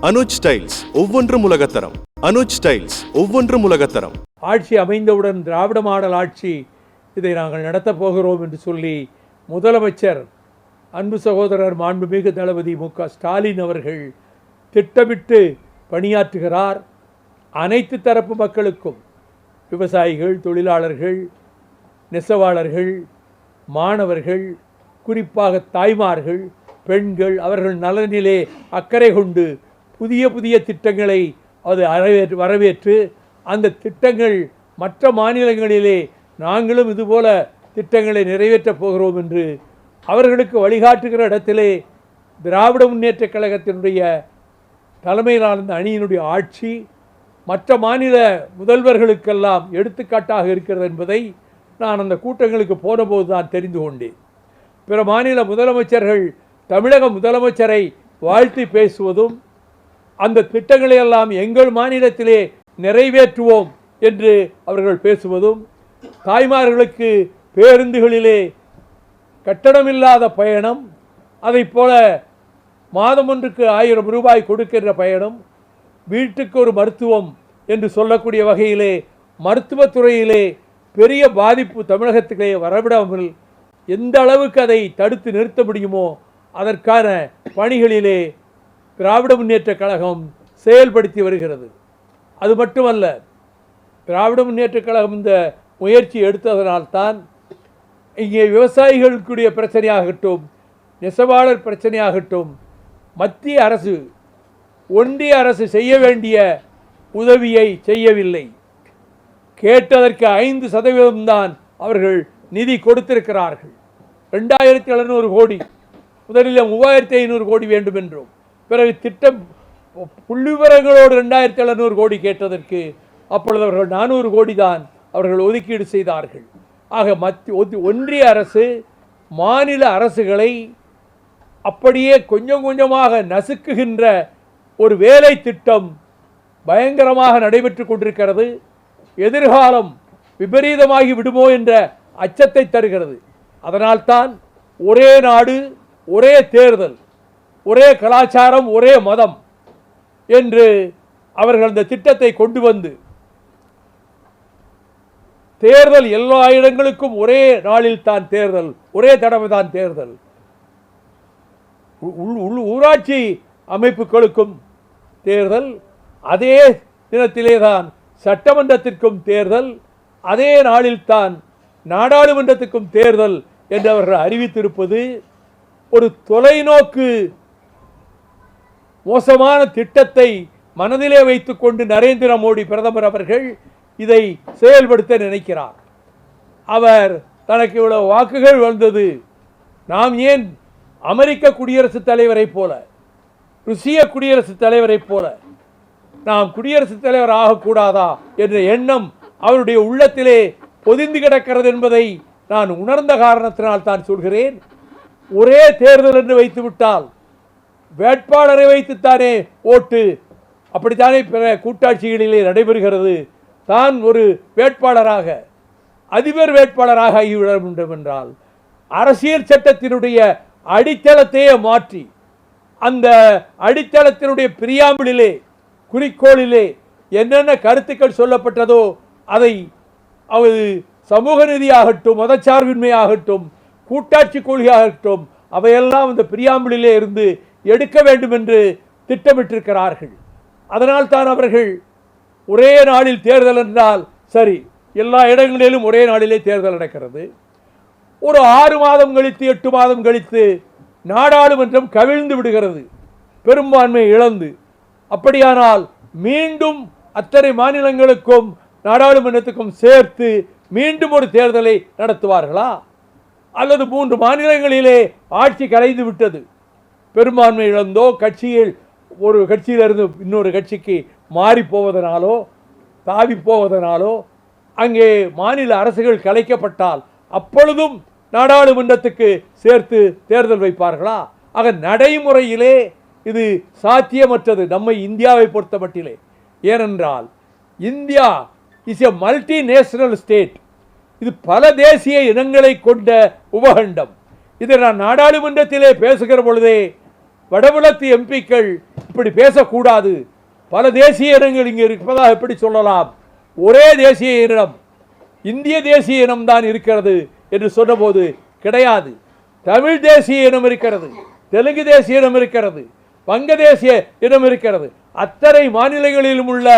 Anuj styles ஒவ்வொன்றும் உலகத்தரம். Anuj styles ஒவ்வொன்றும் உலகத்தரம். ஆட்சி அமைந்தவுடன் திராவிட மாடல் ஆட்சி இதை நாங்கள் நடத்தப் போகிறோம் என்று சொல்லி முதலமைச்சர் அன்பு சகோதரர் மாண்புமிகு தளபதி மு.க. ஸ்டாலின் அவர்கள் திட்டமிட்டு பணியாற்றுகிறார். அனைத்து தரப்பு மக்களுக்கும், விவசாயிகள், தொழிலாளர்கள், நெசவாளர்கள், மாணவர்கள், குறிப்பாக தாய்மார்கள், பெண்கள், அவர்கள் நலனிலே அக்கறை கொண்டு புதிய புதிய திட்டங்களை அது வரவேற்று அந்த திட்டங்கள் மற்ற மாநிலங்களிலே நாங்களும் இதுபோல திட்டங்களை நிறைவேற்றப் போகிறோம் என்று அவர்களுக்கு வழிகாட்டுகிற இடத்திலே திராவிட முன்னேற்றக் கழகத்தினுடைய தலைமையிலான அந்த அணியினுடைய ஆட்சி மற்ற மாநில முதல்வர்களுக்கெல்லாம் எடுத்துக்காட்டாக இருக்கிறது என்பதை நான் அந்த கூட்டங்களுக்கு போனபோது தான் தெரிந்து கொண்டேன். பிற மாநில முதலமைச்சர்கள் தமிழக முதலமைச்சரை வாழ்த்தி பேசுவதும் அந்த திட்டங்களை எல்லாம் எங்கள் மாநிலத்திலே நிறைவேற்றுவோம் என்று அவர்கள் பேசுவதும், தாய்மார்களுக்கு பேருந்துகளிலே கட்டணமில்லாத பயணம், அதை போல மாதம் ஒன்றுக்கு 1000 ரூபாய் கொடுக்கின்ற பயணம், வீட்டுக்கு ஒரு மருத்துவம் என்று சொல்லக்கூடிய வகையிலே மருத்துவத்துறையிலே பெரிய பாதிப்பு தமிழகத்திலே வரவிடாமல் எந்த அளவுக்கு அதை தடுத்து நிறுத்த முடியுமோ அதற்கான பணிகளிலே திராவிட முன்னேற்றக் கழகம் செயல்படுத்தி வருகிறது. அது மட்டுமல்ல, திராவிட முன்னேற்றக் கழகம் இந்த முயற்சி எடுத்ததனால்தான் இங்கே விவசாயிகளுக்குரிய பிரச்சனையாகட்டும், நெசவாளர் பிரச்சனையாகட்டும், மத்திய அரசு, ஒன்றிய அரசு செய்ய வேண்டிய உதவியை செய்யவில்லை. கேட்டதற்கு 5% தான் அவர்கள் நிதி கொடுத்திருக்கிறார்கள். 2700 கோடி, முதலில் 3500 கோடி வேண்டும் என்றும், பிறகு திட்டம் புள்ளிவிவரங்களோடு 2700 கோடி கேட்டதற்கு அப்பொழுது அவர்கள் 400 கோடி தான் அவர்கள் ஒதுக்கீடு செய்தார்கள். ஆக ஒன்றிய அரசு மாநில அரசுகளை அப்படியே கொஞ்சம் கொஞ்சமாக நசுக்குகின்ற ஒரு வேலை திட்டம் பயங்கரமாக நடைபெற்று கொண்டிருக்கிறது. எதிர்காலம் விபரீதமாகி விடுமோ என்ற அச்சத்தை தருகிறது. அதனால்தான் ஒரே நாடு, ஒரே தேர்தல், ஒரே கலாச்சாரம், ஒரே மதம் என்று அவர்கள் அந்த திட்டத்தை கொண்டு வந்து தேர்தல் எல்லா இடங்களுக்கும் ஒரே நாளில் தான் தேர்தல், ஒரே தடவை தான் தேர்தல், ஊராட்சி அமைப்புகளுக்கும் தேர்தல், அதே தினத்திலே தான் சட்டமன்றத்திற்கும் தேர்தல், அதே நாளில் தான் நாடாளுமன்றத்துக்கும் தேர்தல் என்று அவர்கள் அறிவித்திருப்பது ஒரு தொலைநோக்கு மோசமான திட்டத்தை மனதிலே வைத்துக்கொண்டு நரேந்திர மோடி பிரதமர் அவர்கள் இதை செயல்படுத்த நினைக்கிறார். அவர் தனக்கு இவ்வளவு வாக்குகள் வந்தது, நாம் ஏன் அமெரிக்க குடியரசுத் தலைவரை போல, ருசிய குடியரசுத் தலைவரை போல நாம் குடியரசுத் தலைவர் ஆகக்கூடாதா என்ற எண்ணம் அவருடைய உள்ளத்திலே பொதிந்து கிடக்கிறது என்பதை நான் உணர்ந்த காரணத்தினால் தான் சொல்கிறேன். ஒரே தேர்தல் என்று வைத்துவிட்டால் வேட்பாளரை வைத்துத்தானே ஓட்டு, அப்படித்தானே பிற கூட்டாட்சிகளிலே நடைபெறுகிறது. தான் ஒரு வேட்பாளராக, அதிபர் வேட்பாளராக ஆகிவிட வேண்டும் என்றால் அரசியல் சட்டத்தினுடைய அடித்தளத்தையே மாற்றி, அந்த அடித்தளத்தினுடைய பிரியாம்பிளிலே, குறிக்கோளிலே என்னென்ன கருத்துக்கள் சொல்லப்பட்டதோ அதை அது சமூக நீதியாகட்டும், மதச்சார்பின்மையாகட்டும், கூட்டாட்சி கொள்கையாகட்டும், அவையெல்லாம் இந்த பிரியாம்பிளிலே இருந்து எடுக்க வேண்டும் என்று திட்டமிட்டிருக்கிறார்கள். அதனால் தான் அவர்கள் ஒரே நாளில் தேர்தல் என்றால் சரி, எல்லா இடங்களிலும் ஒரே நாளிலே தேர்தல் நடக்கிறது. ஒரு 6 மாதம் கழித்து 8 மாதம் கழித்து நாடாளுமன்றம் கவிழ்ந்து விடுகிறது, பெரும்பான்மை இழந்து. அப்படியானால் மீண்டும் அத்தனை மாநிலங்களுக்கும் நாடாளுமன்றத்துக்கும் சேர்த்து மீண்டும் ஒரு தேர்தலை நடத்துவார்களா? அல்லது 3 மாநிலங்களிலே ஆட்சி கலைந்து விட்டது, பெரும்பான்மை இழந்தோ, கட்சியில் ஒரு கட்சியிலிருந்து இன்னொரு கட்சிக்கு மாறி போவதனாலோ, தாவி போவதனாலோ அங்கே மாநில அரசுகள் கலைக்கப்பட்டால் அப்பொழுதும் நாடாளுமன்றத்துக்கு சேர்த்து தேர்தல் வைப்பார்களா? ஆக நடைமுறையிலே இது சாத்தியமற்றது நம்மை இந்தியாவை பொறுத்த மட்டிலே. ஏனென்றால் India is a multi national state. இது பல தேசிய இனங்களை கொண்ட உபகண்டம். இதை நான் நாடாளுமன்றத்திலே பேசுகிற பொழுதே வடபுலத்து எம்பிக்கள் இப்படி பேசக்கூடாது, பல தேசிய இனங்கள் இங்கே இருப்பதாக எப்படி சொல்லலாம், ஒரே தேசிய இனம் இந்திய தேசிய இனம்தான் இருக்கிறது என்று சொன்னபோது, கிடையாது, தமிழ் தேசிய இனம் இருக்கிறது, தெலுங்கு தேசிய இனம் இருக்கிறது, வங்க தேசிய இனம் இருக்கிறது. அத்தனை மாநிலங்களிலும் உள்ள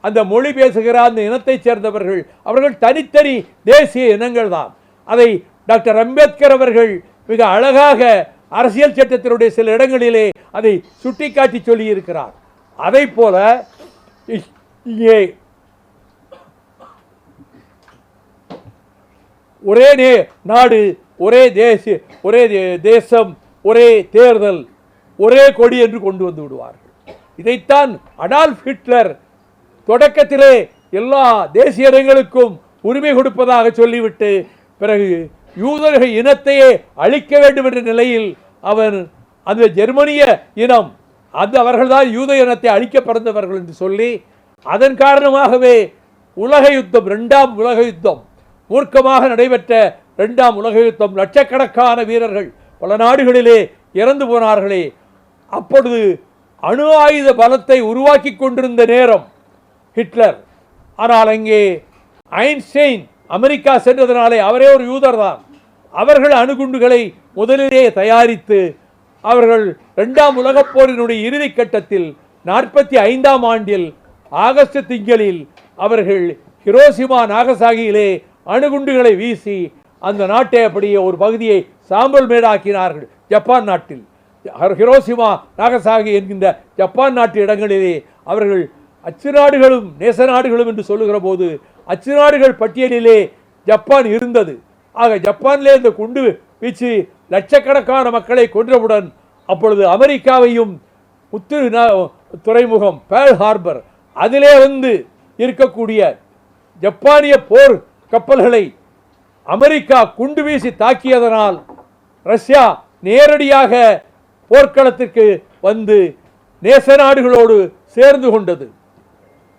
அந்த மொழி பேசுகிற அந்த இனத்தைச் சேர்ந்தவர்கள் அவர்கள் தனித்தனி தேசிய இனங்கள் தான். அதை டாக்டர் அம்பேத்கர் அவர்கள் மிக அழகாக அரசியல் சட்டத்தினுடைய சில இடங்களிலே அதை சுட்டிக்காட்டி சொல்லி இருக்கிறார். அதை போல இங்கே ஒரே நாடு, ஒரே தேசம், ஒரே தேர்தல், ஒரே கொடி என்று கொண்டு வந்து விடுவார்கள். இதைத்தான் அடால்ஃப் ஹிட்லர் தொடக்கத்திலே எல்லா தேசிய இனங்களுக்கும் உரிமை கொடுப்பதாக சொல்லிவிட்டு பிறகு யூதர்கள் இனத்தையே அழிக்க வேண்டும் என்ற நிலையில் அவன் அந்த ஜெர்மனிய இனம் அந்த அவர்கள்தான் யூத இனத்தை அழிக்க பிறந்தவர்கள் என்று சொல்லி அதன் காரணமாகவே உலக யுத்தம், 2ஆம் உலக யுத்தம், மூர்க்கமாக நடைபெற்ற 2ஆம் உலக யுத்தம், லட்சக்கணக்கான வீரர்கள் பல நாடுகளிலே இறந்து போனார்களே. அப்பொழுது அணு ஆயுத பலத்தை உருவாக்கி கொண்டிருந்த நேரம் ஹிட்லர். ஆனால் அங்கே ஐன்ஸ்டைன் அமெரிக்கா சென்றதனாலே, அவரே ஒரு யூதர் தான், அவர்கள் அணுகுண்டுகளை முதலிலே தயாரித்து அவர்கள் 2ஆம் உலகப் போரினுடைய இறுதி கட்டத்தில் 45ஆம் ஆண்டில் ஆகஸ்ட் திங்களில் அவர்கள் ஹிரோஷிமா நாகசாகியிலே அணுகுண்டுகளை வீசி அந்த நாட்டை அப்படியே ஒரு பகுதியை சாம்பல் மேடாக்கினார்கள். ஜப்பான் நாட்டில் ஹிரோஷிமா நாகசாகி என்கின்ற ஜப்பான் நாட்டு இடங்களிலே அவர்கள் அச்சு நாடுகளும் நேச நாடுகளும் என்று சொல்லுகிற போது அச்சு நாடுகள் பட்டியலிலே ஜப்பான் இருந்தது. ஆக ஜப்பானிலே இந்த குண்டு வீச்சு லட்சக்கணக்கான மக்களை கொன்றவுடன் அப்பொழுது அமெரிக்காவையும் துறைமுகம் பேர்ல் ஹார்பர் அதிலே வந்து இருக்கக்கூடிய ஜப்பானிய போர் கப்பல்களை அமெரிக்கா குண்டு வீசி தாக்கியதனால் ரஷ்யா நேரடியாக போர்க்களத்திற்கு வந்து நேச நாடுகளோடு சேர்ந்து கொண்டது.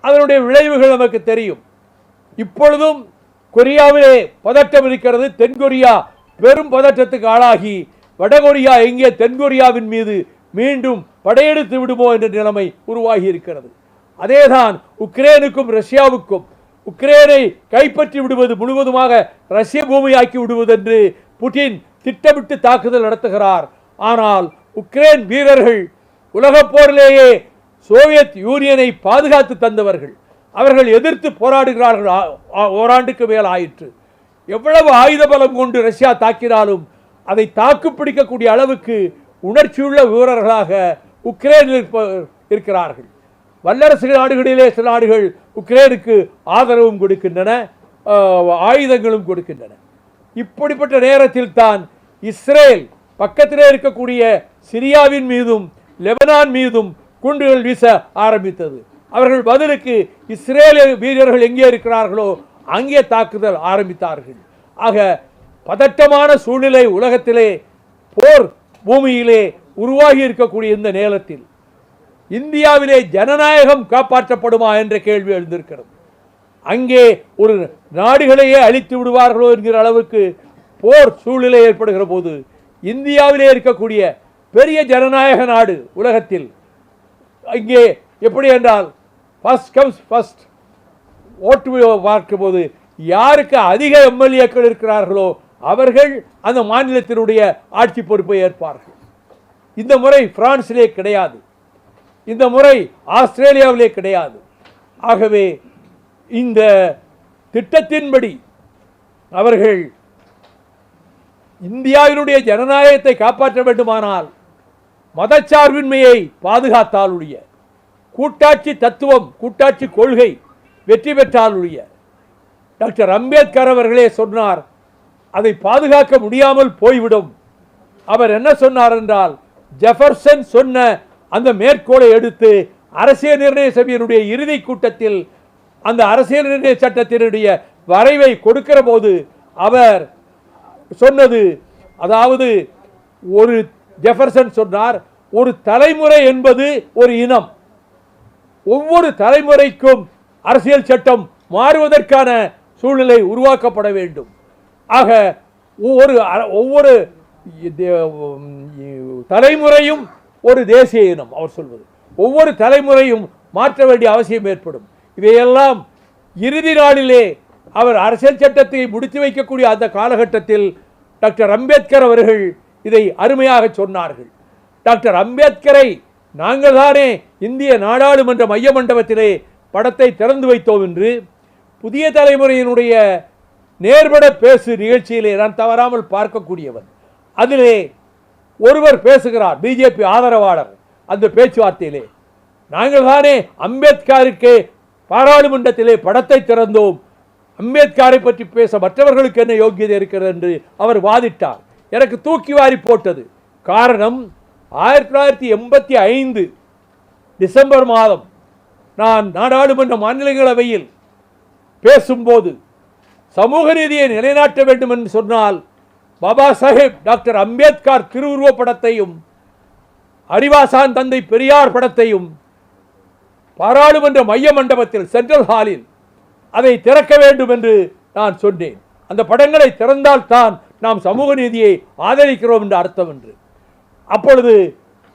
அதனுடைய விளைவுகள் நமக்கு தெரியும். இப்பொழுதும் கொரியாவிலே பதட்டம் இருக்கிறது. தென்கொரியா பெரும் பதற்றத்துக்கு ஆளாகி வடகொரியா எங்கே தென்கொரியாவின் மீது மீண்டும் படையெடுத்து விடுமோ என்ற நிலைமை உருவாகி இருக்கிறது. அதேதான் உக்ரைனுக்கும் ரஷ்யாவுக்கும். உக்ரைனை கைப்பற்றி விடுவது, முழுவதுமாக ரஷ்ய பூமியாக்கி விடுவது என்று புட்டின் திட்டமிட்டு தாக்குதல் நடத்துகிறார். ஆனால் உக்ரைன் வீரர்கள் உலகப் போரிலேயே சோவியத் யூனியனை பாதுகாத்து தந்தவர்கள். அவர்கள் எதிர்த்து போராடுகிறார்கள். ஓராண்டுக்கு மேல் ஆயிற்று. எவ்வளவு ஆயுத பலம் கொண்டு ரஷ்யா தாக்கினாலும் அதை தாக்குப்பிடிக்கக்கூடிய அளவுக்கு உணர்ச்சியுள்ள வீரர்களாக உக்ரைனில் இருக்கிறார்கள். வல்லரசு நாடுகளிலே சில நாடுகள் உக்ரைனுக்கு ஆதரவும் கொடுக்கின்றன, ஆயுதங்களும் கொடுக்கின்றன. இப்படிப்பட்ட நேரத்தில் தான் இஸ்ரேல் பக்கத்திலே இருக்கக்கூடிய சிரியாவின் மீதும் லெபனான் மீதும் குண்டுகள் வீச ஆரம்பித்தது. அவர்கள் பதிலுக்கு இஸ்ரேல் வீரர்கள் எங்கே இருக்கிறார்களோ அங்கே தாக்குதல் ஆரம்பித்தார்கள். ஆக பதட்டமான சூழ்நிலை உலகத்திலே போர் பூமியிலே உருவாகி இருக்கக்கூடிய இந்த நேரத்தில் இந்தியாவிலே ஜனநாயகம் காப்பாற்றப்படுமா என்ற கேள்வி எழுந்திருக்கிறது. அங்கே ஒரு நாடுகளையே அழித்து விடுவார்களோ என்கிற அளவுக்கு போர் சூழ்நிலை ஏற்படுகிற போது இந்தியாவிலே இருக்கக்கூடிய பெரிய ஜனநாயக நாடு உலகத்தில் இங்கே எப்படி என்றால் ஃபர்ஸ்ட் கம்ஸ் ஃபர்ஸ்ட் ஓட்டு பார்க்கும்போது யாருக்கு அதிக எம்எல்ஏக்கள் இருக்கிறார்களோ அவர்கள் அந்த மாநிலத்தினுடைய ஆட்சி பொறுப்பை ஏற்பார்கள். இந்த முறை பிரான்சிலே கிடையாது, இந்த முறை ஆஸ்திரேலியாவிலே கிடையாது. ஆகவே இந்த திட்டத்தின்படி அவர்கள் இந்தியாவினுடைய ஜனநாயகத்தை காப்பாற்ற வேண்டுமானால் மதச்சார்பின்மையை பாதுகாத்தாலுடைய, கூட்டாட்சி தத்துவம், கூட்டாட்சி கொள்கை வெற்றி பெற்றாலுடைய, டாக்டர் அம்பேத்கர் அவர்களே சொன்னார், அதை பாதுகாக்க முடியாமல் போய்விடும். அவர் என்ன சொன்னார் என்றால், ஜெஃபர்சன் சொன்ன அந்த மேற்கோளை எடுத்து அரசியல் நிர்ணய சபையினுடைய இறுதி கூட்டத்தில் அந்த அரசியல் நிர்ணய சட்டத்தினுடைய வரைவை கொடுக்கிற போது அவர் சொன்னது, அதாவது ஒரு ஜெஃபர்சன் சொன்னார், ஒரு தலைமுறை என்பது ஒரு இனம், ஒவ்வொரு தலைமுறைக்கும் அரசியல் சட்டம் மாறுவதற்கான சூழ்நிலை உருவாக்கப்பட வேண்டும். ஆக ஒவ்வொரு தலைமுறையும் ஒரு தேசிய இனம் அவர் சொல்வது. ஒவ்வொரு தலைமுறையும் மாற்ற வேண்டிய அவசியம் ஏற்படும். இவையெல்லாம் இறுதி நாளிலே அவர் அரசியல் சட்டத்தை முடித்து வைக்கக்கூடிய அந்த காலகட்டத்தில் டாக்டர் அம்பேத்கர் அவர்கள் இதை அருமையாக சொன்னார்கள். டாக்டர் அம்பேத்கரை நாங்கள் தானே இந்திய நாடாளுமன்ற மைய மண்டபத்திலே படத்தை திறந்து வைத்தோம் என்று புதிய தலைமுறையினுடைய நேர்பட பேசு நிகழ்ச்சியிலே நான் தவறாமல் பார்க்கக்கூடியவன். அதிலே ஒருவர் பேசுகிறார், பிஜேபி ஆதரவாளர். அந்த பேச்சுவார்த்தையிலே நாங்கள் தானே அம்பேத்கருக்கு பாராளுமன்றத்திலே படத்தை திறந்தோம், அம்பேத்கரை பற்றி பேச மற்றவர்களுக்கு என்ன யோக்கியதை இருக்கிறது என்று அவர் வாதிட்டார். எனக்கு தூக்கி வாரி போட்டது. காரணம், 1985 டிசம்பர் மாதம் நான் நாடாளுமன்ற மாநிலங்களவையில் பேசும்போது சமூக நீதியை நிலைநாட்ட வேண்டும் என்று சொன்னால் பாபா சாஹேப் டாக்டர் அம்பேத்கர் திருவுருவ படத்தையும் அறிவாசான் தந்தை பெரியார் படத்தையும் பாராளுமன்ற மைய மண்டபத்தில் சென்ட்ரல் ஹாலில் அதை திறக்க வேண்டும் என்று நான் சொன்னேன். அந்த படங்களை திறந்தால் தான் நாம் சமூக நீதியை ஆதரிக்கிறோம் என்று அர்த்தம் என்று. அப்பொழுது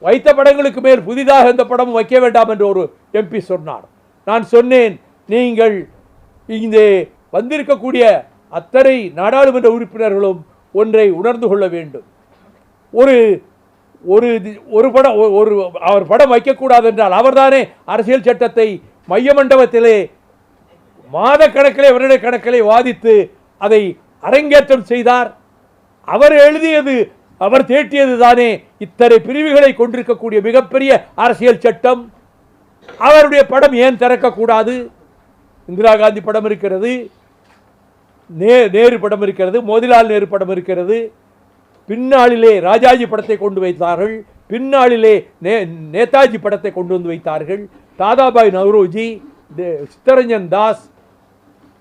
வைத்த படங்களுக்கு மேல் புதிதாக எந்த படமும் வைக்க வேண்டாம் என்று ஒரு எம்பி சொன்னார். நான் சொன்னேன், நீங்கள் இங்கே வந்திருக்கக்கூடிய அத்தனை நாடாளுமன்ற உறுப்பினர்களும் ஒன்றை உணர்ந்து கொள்ள வேண்டும். ஒரு ஒரு படம் அவர் படம் வைக்கக்கூடாது என்றால் அவர்தானே அரசியல் சட்டத்தை மைய மண்டபத்திலே மாத கணக்கிலே வருட கணக்கிலே வாதித்து அதை அரங்கேற்றம் செய்தார். அவர் எழுதியது, அவர் தீட்டியது தானே இத்தனை பிரிவுகளை கொண்டிருக்கக்கூடிய மிகப்பெரிய அரசியல் சட்டம். அவருடைய படம் ஏன் திறக்கக்கூடாது? இந்திரா காந்தி படம் இருக்கிறது, நேரு படம் இருக்கிறது, மோதிலால் நேரு படம் இருக்கிறது. பின்னாளிலே ராஜாஜி படத்தை கொண்டு வைத்தார்கள், பின்னாளிலே நேதாஜி படத்தை கொண்டு வந்து வைத்தார்கள். தாதாபாய் நவ்ரோஜி, சித்தரஞ்சன் தாஸ்,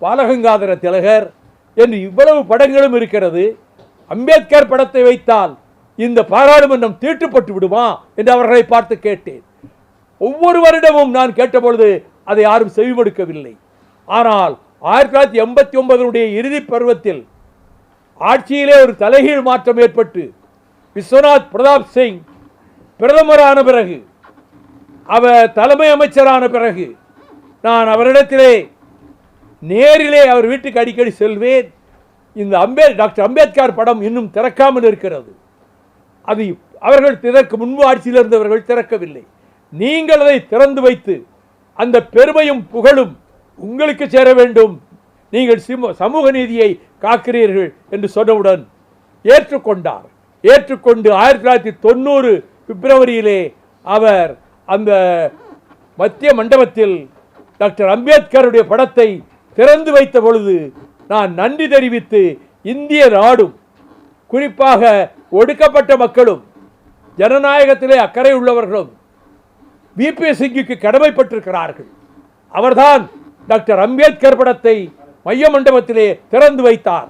பாலகங்காதர திலகர் என்று இவ்வளவு படங்களும் இருக்கிறது. அம்பேத்கர் படத்தை வைத்தால் இந்த பாராளுமன்றம் தீட்டுப்பட்டு விடுமா என்று அவர்களை பார்த்து கேட்டேன். ஒவ்வொரு வருடமும் நான் கேட்டபொழுது அதை யாரும் செவிமடுக்கவில்லை. ஆனால் 1989 இறுதி பருவத்தில் ஆட்சியிலே ஒரு தலைகீழ் மாற்றம் ஏற்பட்டு விஸ்வநாத் பிரதாப் சிங் பிரதமரான பிறகு, அவர் தலைமை அமைச்சரான பிறகு நான் அவரிடத்திலே நேரிலே அவர் வீட்டுக்கு அடிக்கடி செல்வேன். இந்த டாக்டர் அம்பேத்கர் படம் இன்னும் திறக்காமல் இருக்கிறது. அது அவர்கள் இதற்கு முன்பு ஆட்சியில் இருந்தவர்கள் திறக்கவில்லை. நீங்கள் அதை திறந்து வைத்து அந்த பெருமையும் புகழும் உங்களுக்கு சேர வேண்டும், நீங்கள் சமூக நீதியை காக்கிறீர்கள் என்று சொன்னவுடன் ஏற்றுக்கொண்டார். ஏற்றுக்கொண்டு 1990 பிப்ரவரியிலே அவர் அந்த மத்திய மண்டபத்தில் டாக்டர் அம்பேத்கருடைய படத்தை திறந்து வைத்த பொழுது நான் நன்றி தெரிவித்து இந்திய நாடும் குறிப்பாக ஒடுக்கப்பட்ட மக்களும் ஜனநாயகத்திலே அக்கறை உள்ளவர்களும் விபி சிங்குக்கு கடமைப்பட்டிருக்கிறார்கள். அவர்தான் டாக்டர் அம்பேத்கர் படத்தை மைய மண்டபத்திலே திறந்து வைத்தார்.